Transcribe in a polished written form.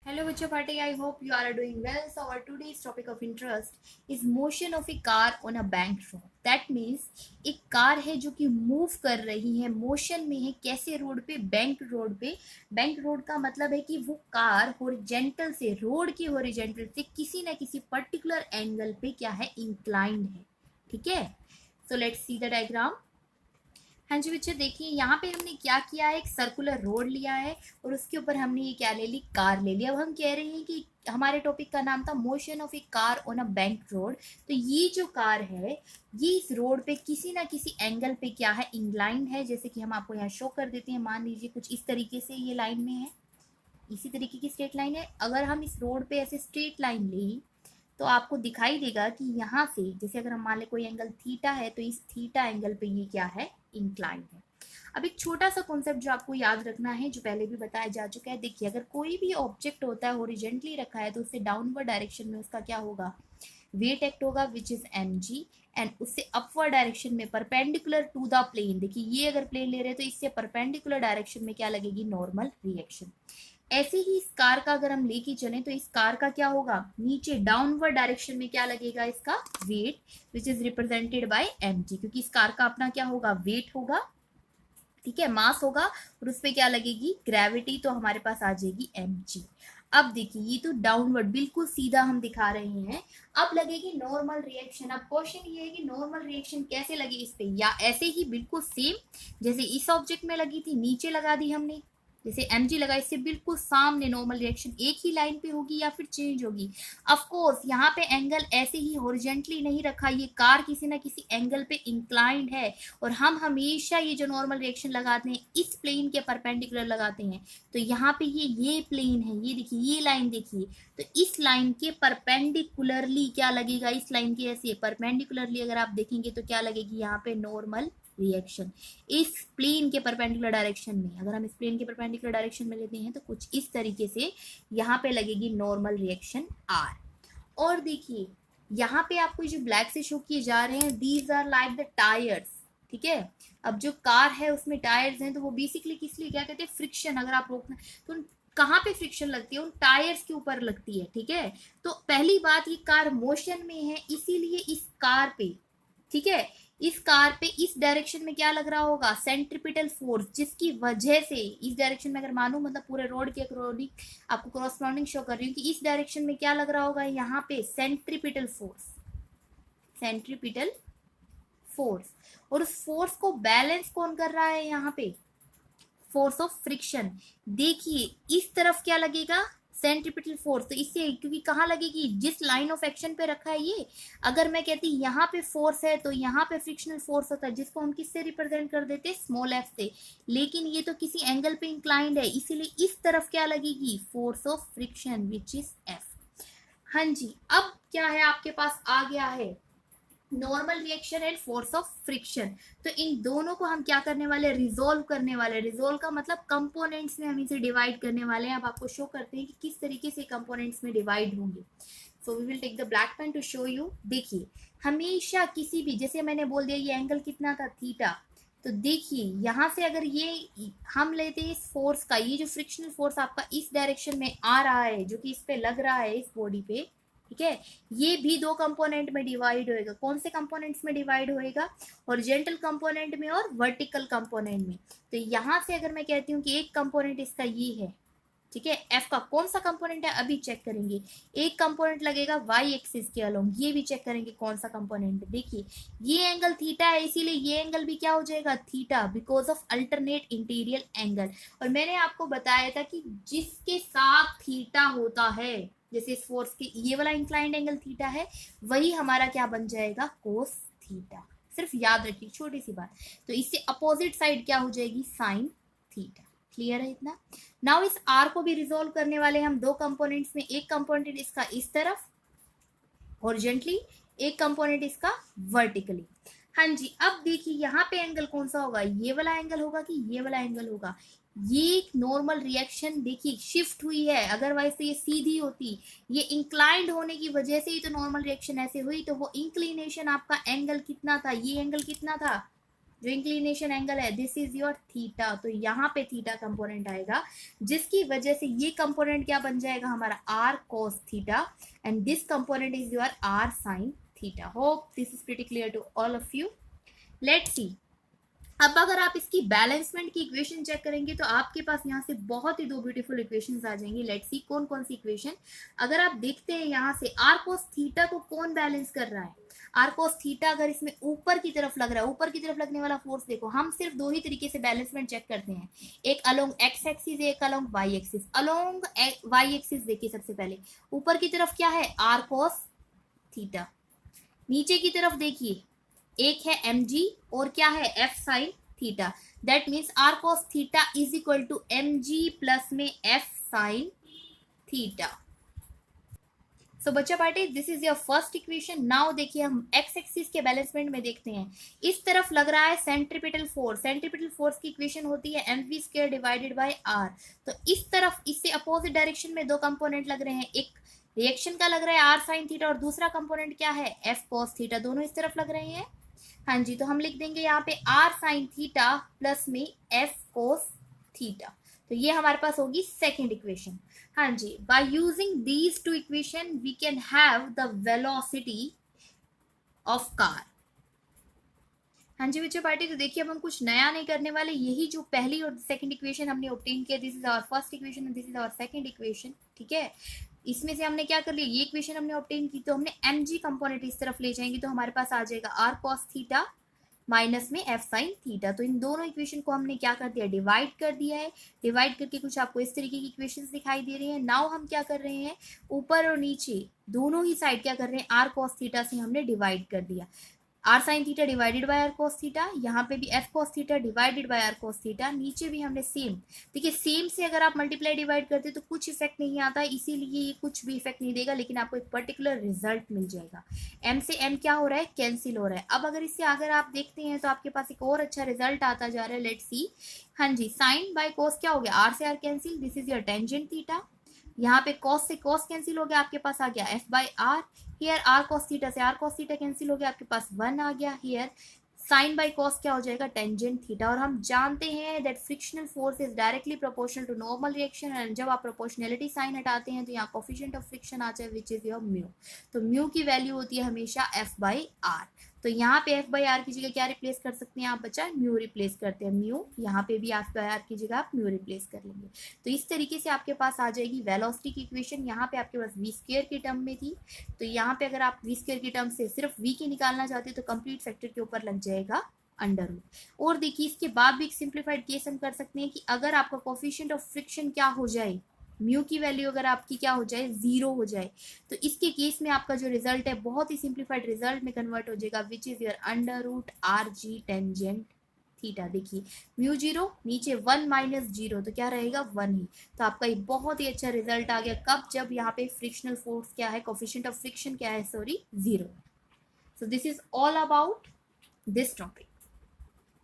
Hello, Bachcha Party. I hope you are doing well. So, our today's topic of interest is motion of a car on a bank road. That means एक car है जो कि move कर रही है, motion में है, कैसे रोड पे, बैंक रोड पे। बैंक रोड का मतलब है कि वो कार हॉरिजेंटल से, रोड की हॉरिजेंटल से किसी ना किसी पर्टिकुलर एंगल पे क्या है, इंक्लाइंड है। ठीक है, so let's see the diagram. हाँ जी बच्चे, देखिए यहाँ पे हमने क्या किया है, एक सर्कुलर रोड लिया है और उसके ऊपर हमने ये क्या ले ली, कार ले लिया। अब हम कह रहे हैं कि हमारे टॉपिक का नाम था motion of A car on a bank road. तो ये जो कार है, ये इस रोड पे किसी ना किसी एंगल पे क्या है, इंक्लाइंड है। जैसे कि हम आपको यहाँ शो कर देते हैं, मान लीजिए कुछ इस तरीके से ये लाइन में है, इसी तरीके की स्ट्रेट लाइन है। अगर हम इस रोड पे ऐसे स्ट्रेट लाइन लें तो आपको दिखाई देगा कि यहाँ से, जैसे अगर हम मान ले कोई एंगल थीटा है, तो इस थीटा एंगल पे ये क्या है, इंक्लाइन है। अब एक छोटा सा कॉन्सेप्ट जो आपको याद रखना है, जो पहले भी बताया जा चुका है। देखिए, अगर कोई भी ऑब्जेक्ट होता है हॉरिजेंटली रखा है, तो उससे डाउनवर्ड डायरेक्शन में उसका क्या होगा, वेट एक्ट होगा, विच इज mg। एंड उससे अपवर्ड डायरेक्शन में परपेंडिकुलर टू द प्लेन, देखिए ये अगर प्लेन ले रहे हैं तो इससे परपेंडिकुलर डायरेक्शन में क्या लगेगी, नॉर्मल रिएक्शन। ऐसे ही इस कार का अगर हम लेके चलें तो इस कार का क्या होगा, नीचे डाउनवर्ड डायरेक्शन में क्या लगेगा, इसका weight, which is represented by mg, क्योंकि इस कार का अपना क्या होगा, वेट होगा, ठीक है, मास होगा, और उस पर क्या लगेगी, ग्रेविटी, तो हमारे पास आ जाएगी mg। अब देखिए, ये तो डाउनवर्ड बिल्कुल सीधा हम दिखा रहे हैं। अब लगेगी नॉर्मल रिएक्शन। अब क्वेश्चन ये है कि नॉर्मल रिएक्शन कैसे लगी इस पे, या ऐसे ही बिल्कुल सेम जैसे इस ऑब्जेक्ट में लगी थी, नीचे लगा दी हमने, जैसे mg लगा, इससे बिल्कुल सामने नॉर्मल रिएक्शन एक ही लाइन पे होगी या फिर चेंज होगी। ऑफ कोर्स यहाँ पे एंगल ऐसे ही हॉरिजेंटली नहीं रखा, ये कार किसी ना किसी एंगल पे इंक्लाइंड है, और हम हमेशा ये जो नॉर्मल रिएक्शन लगाते हैं इस प्लेन के परपेंडिकुलर लगाते हैं। तो यहाँ पे ये प्लेन है, ये देखिए, ये लाइन देखिए, तो इस लाइन के परपेंडिकुलरली क्या लगेगा, इस लाइन के ऐसे परपेंडिकुलरली अगर आप देखेंगे तो क्या लगेगी, यहाँ पे नॉर्मल रिएक्शन। इस प्लेन के परपेंडिकुलर डायरेक्शन में, अगर हम इस प्लेन के परपेंडिकुलर डायरेक्शन में लेते हैं तो कुछ इस तरीके से यहाँ पे लगेगी नॉर्मल रिएक्शन आर। और देखिए, यहाँ पे आपको जो ब्लैक से शो किए जा रहे हैं, these are like the tyres. ठीक है, अब जो कार है उसमें टायर्स हैं, तो वो बेसिकली किस लिए, क्या कहते हैं, फ्रिक्शन। अगर आप रोकना तो कहाँ पे फ्रिक्शन लगती है, उन टायर्स के ऊपर लगती है। ठीक है, तो पहली बात, ये कार मोशन में है, इसीलिए इस कार पे, ठीक है, इस कार पे इस डायरेक्शन में क्या लग रहा होगा, सेंट्रिपिटल फोर्स, जिसकी वजह से इस डायरेक्शन में अगर मानूं, मतलब पूरे रोड के अकॉर्डिंग आपको क्रॉसपॉन्डिंग शो कर रही हूँ कि इस डायरेक्शन में क्या लग रहा होगा, यहाँ पे सेंट्रिपिटल फोर्स, सेंट्रिपिटल फोर्स। और उस फोर्स को बैलेंस कौन कर रहा है, यहाँ पे फोर्स ऑफ फ्रिक्शन। देखिए, इस तरफ क्या लगेगा, सेंट्रिपिटल फोर्स, तो इससे, क्योंकि कहाँ लगेगी, जिस लाइन ऑफ एक्शन पे रखा है ये, अगर मैं कहती यहाँ पे फोर्स है तो यहाँ पे फ्रिक्शनल फोर्स होता है, जिसको हम किससे रिप्रेजेंट कर देते, स्मॉल एफ से। लेकिन ये तो किसी एंगल पे इंक्लाइंड है, इसीलिए इस तरफ क्या लगेगी, force of friction, which is F. हाँ जी, अब क्या है, आपके पास आ गया है normal reaction and force of friction. तो इन दोनों को हम क्या करने वाले, रिजोल्व करने वाले। रिजोल्व का मतलब कंपोनेंट्स में हम इसे डिवाइड करने वाले हैं। अब आपको शो करते हैं कि किस तरीके से कंपोनेंट्स में डिवाइड होंगे। So we will take the black pen to show you. देखिए, हमेशा किसी भी, जैसे मैंने बोल दिया ये एंगल कितना था, थीटा, तो देखिए यहाँ से अगर ये हम लेते हैं इस फोर्स का, ये जो फ्रिक्शनल फोर्स आपका इस डायरेक्शन में आ रहा है, जो कि इस पे लग रहा है, इस बॉडी पे, ठीक है, ये भी दो कंपोनेंट में डिवाइड होएगा। कौन से कंपोनेंट्स में डिवाइड होएगा, हॉरिजॉन्टल कंपोनेंट में और वर्टिकल कंपोनेंट में। तो यहाँ से अगर मैं कहती हूँ कि एक कंपोनेंट इसका ये है, ठीक है, एफ का कौन सा कंपोनेंट है, अभी चेक करेंगे। एक कंपोनेंट लगेगा वाई एक्सिस के अलोंग, ये भी चेक करेंगे कौन सा कंपोनेंट है। देखिए, ये एंगल थीटा है, इसीलिए ये एंगल भी क्या हो जाएगा, theta, because of alternate interior angle. और मैंने आपको बताया था कि जिसके साथ थीटा होता है, जैसे इस फोर्स के ये वाला इंक्लाइंड एंगल थीटा है, वही हमारा क्या बन जाएगा, कोस थीटा। सिर्फ याद रखिए, छोटी सी बात। तो इससे अपोजिट साइड क्या हो जाएगी, साइन थीटा। क्लियर है इतना। नाउ इस आर को भी रिजोल्व करने वाले हम दो कंपोनेंट्स में, एक कंपोनेंट इसका इस तरफ हॉरिजॉन्टली, एक कंपोनेंट इसका वर्टिकली। हाँ जी, अब देखिए यहाँ पे एंगल कौन सा होगा, ये वाला एंगल होगा कि ये वाला एंगल होगा। ये नॉर्मल रिएक्शन देखिए शिफ्ट हुई है, अदरवाइज तो ये सीधी होती, ये इंक्लाइंड होने की वजह से ही तो नॉर्मल रिएक्शन ऐसे हुई। तो वो इंक्लिनेशन आपका एंगल कितना था, ये एंगल कितना था, जो इंक्लिनेशन एंगल है, दिस इज योर थीटा, तो यहाँ पे थीटा कंपोनेंट आएगा, जिसकी वजह से ये कंपोनेंट क्या बन जाएगा हमारा r cos theta, and this component is your r sin theta. Hope this is pretty clear to all of you. Let's see. अब अगर आप इसकी बैलेंसमेंट की इक्वेशन चेक करेंगे तो आपके पास यहाँ से बहुत ही दो ब्यूटीफुल इक्वेशंस आ जाएंगी. लेट्स सी कौन कौन सी इक्वेशन. अगर आप देखते हैं यहाँ से r cos थीटा को कौन बैलेंस कर रहा है. r cos थीटा अगर इसमें ऊपर की तरफ लग रहा है, ऊपर की तरफ लगने वाला फोर्स देखो, हम सिर्फ दो ही तरीके से बैलेंसमेंट चेक करते हैं, एक अलोंग x एक्सिस, एक along y axis. Along y axis देखिए, सबसे पहले ऊपर की तरफ क्या है r cos थीटा, नीचे की तरफ देखिए एक है mg और क्या है f sin theta. That means r cos theta is equal to mg plus में f sin थीटा. सो बच्चा party, this is your first equation. Now देखिए हम x एक्सिस के बैलेंसमेंट में देखते हैं. इस तरफ लग रहा है सेंट्रीपिटल फोर्स. सेंट्रीपिटल फोर्स की इक्वेशन होती है mv square divided by r. तो इस तरफ इससे अपोजिट डायरेक्शन में दो कंपोनेंट लग रहे हैं, एक रिएक्शन का लग रहा है r sin थीटा और दूसरा कंपोनेंट क्या है f cos थीटा. दोनों इस तरफ लग रहे हैं. हाँ जी, तो हम लिख देंगे यहाँ पे r sin थीटा प्लस में f cos थीटा. तो ये हमारे पास होगी सेकेंड इक्वेशन. हाँ जी, by using these two equation we can have the velocity of car. हाँ जी बच्चों पार्टी, तो देखिए अब हम कुछ नया नहीं करने वाले, यही जो पहली और सेकंड इक्वेशन हमने ऑब्टेन किया, this is our first equation and this is our second equation. ठीक है, इसमें से हमने क्या कर लिया, ये इक्वेशन हमने ऑब्टेन की तो हमने mg कंपोनेंट इस तरफ ले जाएंगे तो हमारे पास आ जाएगा r cos थीटा माइनस में f sin थीटा. तो इन दोनों इक्वेशन को हमने क्या कर दिया, डिवाइड कर दिया है. डिवाइड करके कुछ आपको इस तरीके की इक्वेशंस दिखाई दे रही हैं. नाउ हम क्या कर रहे हैं, ऊपर और नीचे दोनों ही साइड क्या कर रहे हैं, r cos थीटा से हमने डिवाइड कर दिया. r sin theta divided by r cos theta, यहाँ पे भी f cos theta divided by r cos theta, नीचे भी हमने सेम. देखिए सेम से अगर आप मल्टीप्लाई डिवाइड करते तो कुछ इफेक्ट नहीं आता, इसीलिए ये कुछ भी इफेक्ट नहीं देगा, लेकिन आपको एक पर्टिकुलर रिजल्ट मिल जाएगा. m से m क्या हो रहा है, कैंसिल हो रहा है. अब अगर इससे अगर आप देखते हैं तो आपके पास एक और अच्छा रिजल्ट आता जा रहा है. Let's see. हाँ जी, साइन बाय cos क्या हो गया, r से r cancel, this is your tangent theta. यहाँ पे cos से cos कैंसिल हो गया, आपके पास आ गया f by r. Here r cos theta से r cos थीटा कैंसिल हो गया, आपके पास 1 आ गया. हियर साइन बाई cos क्या हो जाएगा, टेंजेंट थीटा. और हम जानते हैं that frictional force is directly proportional to normal reaction, and जब आप प्रोपोर्शनलिटी साइन हटाते हैं तो यहाँ कोफिशिएंट ऑफ फ्रिक्शन आता है विच इज योर म्यू. तो म्यू की वैल्यू होती है हमेशा f बाई आर. तो यहाँ पे f बाई आर की जगह क्या रिप्लेस कर सकते हैं आप बच्चा, म्यू रिप्लेस करते हैं. म्यू यहाँ पे भी f बाई आर की जगह आप म्यू रिप्लेस कर लेंगे. तो इस तरीके से आपके पास आ जाएगी वेलोसिटी की इक्वेशन. यहाँ पे आपके पास v स्क्वायर की टर्म में थी, तो यहाँ पे अगर आप v स्क्वायर की टर्म से सिर्फ v की निकालना चाहते तो कंप्लीट फैक्टर के ऊपर लग जाएगा अंडर रूट. और देखिए इसके बाद भी एक सिंप्लीफाइड केस हम कर सकते हैं कि अगर आपका कोफिशिएंट ऑफ फ्रिक्शन क्या हो जाए, म्यू की वैल्यू अगर आपकी क्या हो जाए, 0 हो जाए, तो इसके केस में आपका जो रिजल्ट है बहुत ही सिंप्लीफाइड रिजल्ट में कन्वर्ट हो जाएगा which is your under root r g tangent theta. देखिए म्यू 0, नीचे 1 माइनस 0, तो क्या रहेगा 1 ही. तो आपका एक बहुत ही अच्छा रिजल्ट आ गया. कब, जब यहाँ पे फ्रिक्शनल फोर्स क्या है, कोफिशिएंट ऑफ फ्रिक्शन क्या है, sorry 0. So this is all about this topic.